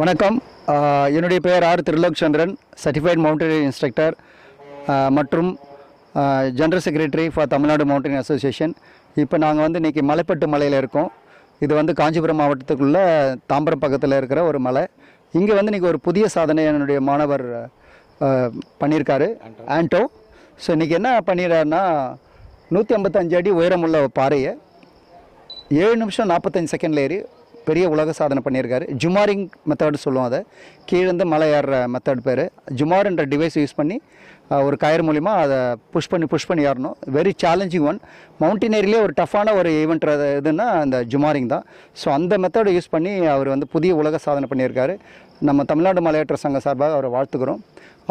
வணக்கம். என்னுடைய பெயர் R Thirulok Chandran, certified mountaineer instructor மற்றும் general secretary for Tamil Nadu mountaineer association. இப்போ நாங்கள் வந்து இன்றைக்கி மலைப்பட்டு மலையில் இருக்கோம். இது வந்து காஞ்சிபுரம் மாவட்டத்துக்குள்ள தாம்பரம் பக்கத்தில் இருக்கிற ஒரு மலை. இங்கே வந்து இன்றைக்கி ஒரு புதிய சாதனை என்னுடைய மாணவர் பண்ணியிருக்காரு, ஆண்டோ. ஸோ இன்றைக்கி என்ன பண்ணிடுறாருன்னா 155 அடி உயரமுள்ள பாறையை 7 நிமிஷம் 45 செகண்டில் ஏறி பெரிய உலக சாதனை பண்ணியிருக்காரு. ஜுமாரிங் மெத்தட் சொல்லுவோம். அதை கீழேருந்து மலை ஏறுற மெத்தட் பேர். ஜுமார்ன்ற டிவைஸ் யூஸ் பண்ணி ஒரு கயிறு மூலிமா அதை புஷ் பண்ணி ஏறணும். Very challenging one. மவுண்டனேரியிலே ஒரு டஃப்பான ஒரு ஈவெண்ட் இதுன்னா அந்த ஜுமாரிங் தான். ஸோ அந்த மெத்தடை யூஸ் பண்ணி அவர் வந்து புதிய உலக சாதனை பண்ணியிருக்காரு. நம்ம தமிழ்நாடு மலையேற்ற சங்க சார்பாக அவரை வாழ்த்துக்கிறோம்.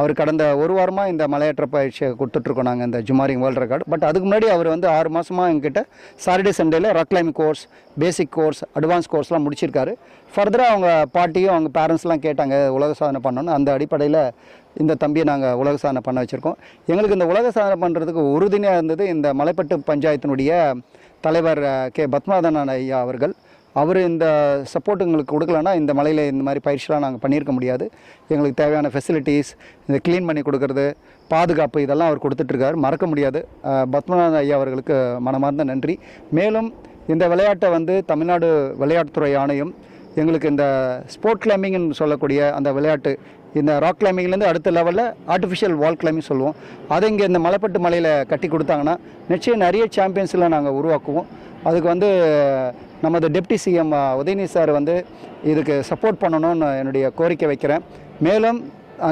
அவர் கடந்த ஒரு வாரமாக இந்த மலையேற்ற பயிற்சியை கொடுத்துட்ருக்கோம் நாங்கள், இந்த ஜுமாரிங் வேர்ல்டு ரெக்கார்டு. பட் அதுக்கு முன்னாடி அவர் வந்து 6 மாதமாக எங்ககிட்ட சாட்டர்டே சண்டேயில் rock climbing course, basic course, advance கோர்ஸ்லாம் முடிச்சிருக்காரு. ஃபர்தராக அவங்க பாட்டியும் அவங்க பேரண்ட்ஸ்லாம் கேட்டாங்க உலக சாதனை பண்ணணும்னு. அந்த அடிப்படையில் இந்த தம்பியை நாங்கள் உலக சாதனை பண்ண வச்சுருக்கோம். எங்களுக்கு இந்த உலக சாதனை பண்ணுறதுக்கு உறுதுணையாக இருந்தது இந்த மலைப்பட்டு பஞ்சாயத்தினுடைய தலைவர் கே பத்மநாதன் ஐயா அவர்கள். அவர் இந்த சப்போர்ட் எங்களுக்கு கொடுக்கலன்னா இந்த மலையில் இந்த மாதிரி பயிற்சியெலாம் நாங்கள் பண்ணியிருக்க முடியாது. எங்களுக்கு தேவையான ஃபெசிலிட்டிஸ், இந்த க்ளீன் பண்ணி கொடுக்கறது, பாதுகாப்பு, இதெல்லாம் அவர் கொடுத்துட்ருக்காரு. மறக்க முடியாது. பத்மநாதன் ஐயா அவர்களுக்கு மனமார்ந்த நன்றி. மேலும் இந்த விளையாட்டை வந்து தமிழ்நாடு விளையாட்டுத்துறை ஆணையம் எங்களுக்கு இந்த ஸ்போர்ட் கிளைம்பிங்னு சொல்லக்கூடிய அந்த விளையாட்டு, இந்த ராக் கிளைம்பிங்லேருந்து அடுத்த லெவலில் ஆர்டிஃபிஷியல் வால் கிளைம்பிங் சொல்லுவோம், அதை இங்கே இந்த மலைப்பட்டு மலையில் கட்டி கொடுத்தாங்கன்னா நிச்சயம் நிறைய சாம்பியன்ஸ்லாம் நாங்கள் உருவாக்குவோம். அதுக்கு வந்து நமது டெப்டி சிஎம் உதயநிதி சார் வந்து இதுக்கு சப்போர்ட் பண்ணணும்னு என்னுடைய கோரிக்கை வைக்கிறேன். மேலும்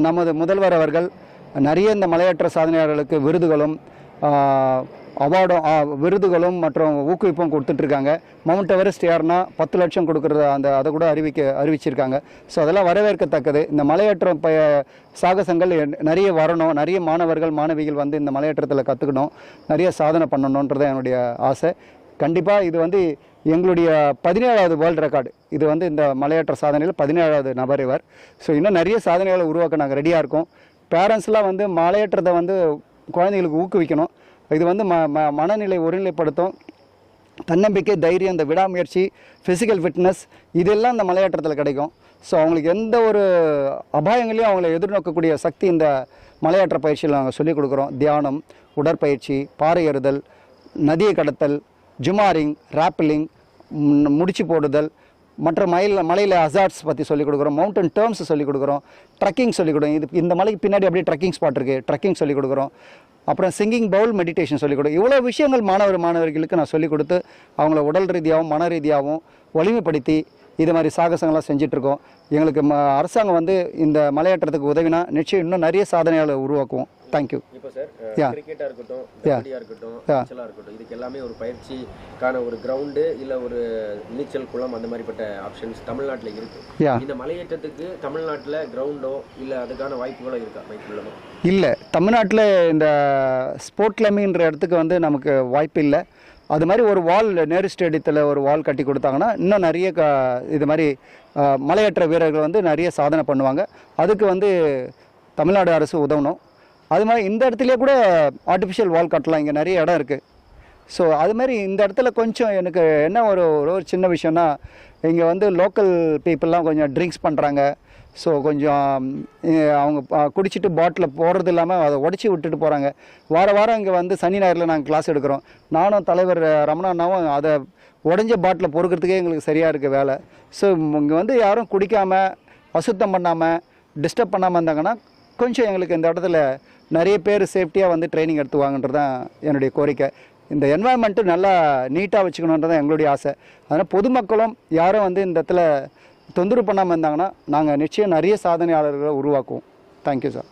நமது முதல்வர் அவர்கள் நிறைய இந்த மலையேற்ற சாதனையாளர்களுக்கு விருதுகளும் மற்றும் ஊக்குவிப்பும் கொடுத்துட்ருக்காங்க. மவுண்ட் எவரெஸ்ட் ஏறினா 10 லட்சம் கொடுக்குறது அதை கூட அறிவிச்சிருக்காங்க. ஸோ அதெல்லாம் வரவேற்கத்தக்கது. இந்த மலையேற்ற சாகசங்கள் நிறைய வரணும். நிறைய மாணவர்கள் மாணவிகள் வந்து இந்த மலையேற்றத்தில் கற்றுக்கணும், நிறைய சாதனை பண்ணணுன்றது என்னுடைய ஆசை. கண்டிப்பாக இது வந்து எங்களுடைய 17வது வேர்ல்டு ரெக்கார்டு. இது வந்து இந்த மலையேற்ற சாதனையில் 17வது நபர் இவர். ஸோ இன்னும் நிறைய சாதனைகளை உருவாக்க நாங்கள் ரெடியாக இருக்கோம். பேரண்ட்ஸ்லாம் வந்து மலையேற்றத்தை வந்து குழந்தைகளுக்கு ஊக்குவிக்கணும். இது வந்து மனநிலை ஒருநிலைப்படுத்தும். தன்னம்பிக்கை, தைரியம், இந்த விடாமுயற்சி, ஃபிசிக்கல் ஃபிட்னஸ், இதெல்லாம் இந்த மலையேற்றத்தில் கிடைக்கும். ஸோ அவங்களுக்கு எந்த ஒரு அபாயங்களையும் அவங்கள எதிர்நோக்கக்கூடிய சக்தி இந்த மலையேற்ற பயிற்சியில் நாங்கள் சொல்லிக் கொடுக்குறோம். தியானம், உடற்பயிற்சி, பாறை ஏறுதல், நதியை கடத்தல், ஜுமாரிங், ராப்பிளிங், முடிச்சு போடுதல், மற்ற மலையில் அசார்ட்ஸ் பற்றி சொல்லிக் கொடுக்குறோம். மவுண்டன் டேர்ம்ஸ் சொல்லிக் கொடுக்குறோம். ட்ரக்கிங் சொல்லிக் கொடுக்குறோம். இந்த மலைக்கு பின்னாடி அப்படியே ட்ரக்கிங் ஸ்பாட் இருக்குது, ட்ரக்கிங் சொல்லிக் கொடுக்குறோம். அப்புறம் சிங்கிங் பவுல் மெடிடேஷன் சொல்லிக் கொடுக்கும். இவ்வளோ விஷயங்கள் மாணவர்களுக்கு நான் சொல்லிக் கொடுத்து அவங்கள உடல் ரீதியாகவும் மன ரீதியாகவும் வலிமைப்படுத்தி இது மாதிரி சாகசங்கள்லாம் செஞ்சிட்ருக்கோம். எங்களுக்கு அரசாங்கம் வந்து இந்த மலையேற்றத்துக்கு உதவினா நிச்சயம் இன்னும் நிறைய சாதனையாளை உருவாக்குவோம். தேங்க்யூ. இப்போ சார், கிரிக்கெட்டாக இருக்கட்டும், கபடியாக இருக்கட்டும், நீச்சலாக இருக்கட்டும், இதுக்கு எல்லாமே ஒரு பயிற்சிக்கான ஒரு கிரவுண்டு இல்லை ஒரு நீச்சல் குளம் அந்த மாதிரிப்பட்ட ஆப்ஷன்ஸ் தமிழ்நாட்டில் இருக்குது. இந்த மலையேற்றத்துக்கு தமிழ்நாட்டில் கிரவுண்டோ இல்லை அதுக்கான வாய்ப்புகளோ இருக்கா? வாய்ப்புள்ளதோ இல்லை. தமிழ்நாட்டில் இந்த ஸ்போர்ட் கிளைம்பிங்கிற இடத்துக்கு வந்து நமக்கு வாய்ப்பு இல்லை. அது மாதிரி ஒரு வால், நேரு ஸ்டேடியத்தில் ஒரு வால் கட்டி கொடுத்தாங்கன்னா இன்னும் நிறைய இது மாதிரி மலையேற்ற வீரர்கள் வந்து நிறைய சாதனை பண்ணுவாங்க. அதுக்கு வந்து தமிழ்நாடு அரசு உதவணும். அது மாதிரி இந்த இடத்துலையே கூட ஆர்டிஃபிஷியல் வால் கட்டலாம். இங்கே நிறைய இடம் இருக்குது. ஸோ அது மாதிரி இந்த இடத்துல கொஞ்சம் எனக்கு என்ன ஒரு சின்ன விஷயம்னா, இங்கே வந்து லோக்கல் பீப்புளெலாம் கொஞ்சம் ட்ரிங்க்ஸ் பண்ணுறாங்க. ஸோ கொஞ்சம் அவங்க குடிச்சிட்டு பாட்டில் போடுறது இல்லாமல் அதை உடச்சி விட்டுட்டு போகிறாங்க. வாரம் இங்கே வந்து சனி ஞாயிறில் நாங்கள் கிளாஸ் எடுக்கிறோம். நானும் தலைவர் ரமணாவும் அதை உடஞ்ச பாட்டில் பொறுக்கிறதுக்கே எங்களுக்கு சரியாக இருக்குது வேலை. ஸோ இங்கே வந்து யாரும் குடிக்காமல், அசுத்தம் பண்ணாமல், டிஸ்டர்ப் பண்ணாமல் இருந்தாங்கன்னா கொஞ்சம் எங்களுக்கு இந்த இடத்துல நிறைய பேர் சேஃப்டியாக வந்து ட்ரைனிங் எடுத்துவாங்கன்றது தான் என்னுடைய கோரிக்கை. இந்த என்வாயன்மெண்ட்டு நல்லா நீட்டாக வச்சுக்கணுன்றது தான் எங்களுடைய ஆசை. அதனால் பொதுமக்களும் யாரும் வந்து இந்த இடத்துல தொந்தரவு பண்ணாமல் இருந்தாங்கன்னா நாங்கள் நிச்சயம் நிறைய சாதனையாளர்களை உருவாக்குவோம். Thank you sir.